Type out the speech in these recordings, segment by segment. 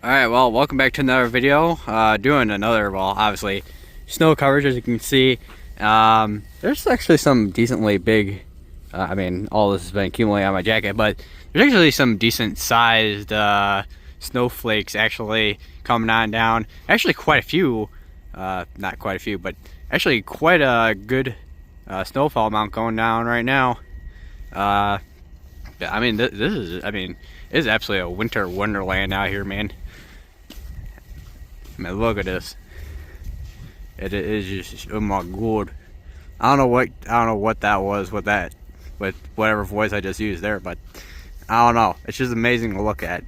Alright, well, welcome back to another video. Doing another, well, obviously, snow coverage, as you can see. There's actually some decently big, I mean, all this has been accumulating on my jacket, but there's actually some decent sized snowflakes actually coming on down. Actually quite a few, not quite a few, but actually quite a good snowfall amount going down right now. I mean, this is absolutely a winter wonderland out here, man. I mean, look at this. It is just, oh my god. I don't know what that was with whatever voice I just used there, but I don't know. It's just amazing to look at.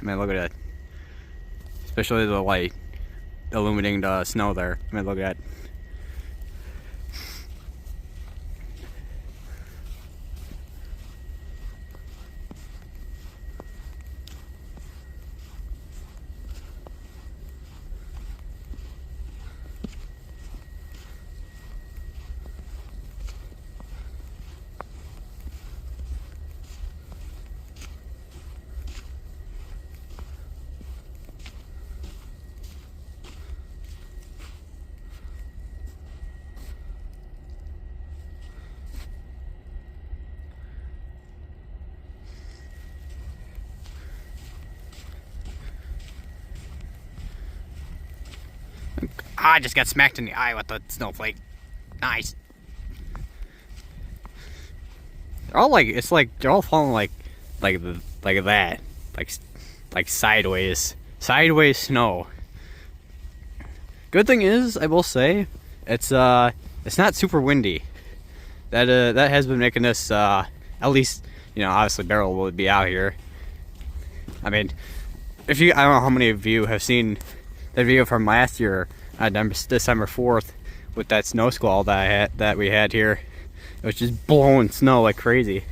I mean, look at that. Especially the light illuminating the snow there. I mean, look at that. I just got smacked in the eye with the snowflake. Nice. They're all like, it's like they're all falling like that, like sideways snow. Good thing is, I will say, it's not super windy. That has been making this at least, you know, obviously Beryl will be out here. I mean, I don't know how many of you have seen that video from last year, December 4th, with that snow squall that we had here. It was just blowing snow like crazy.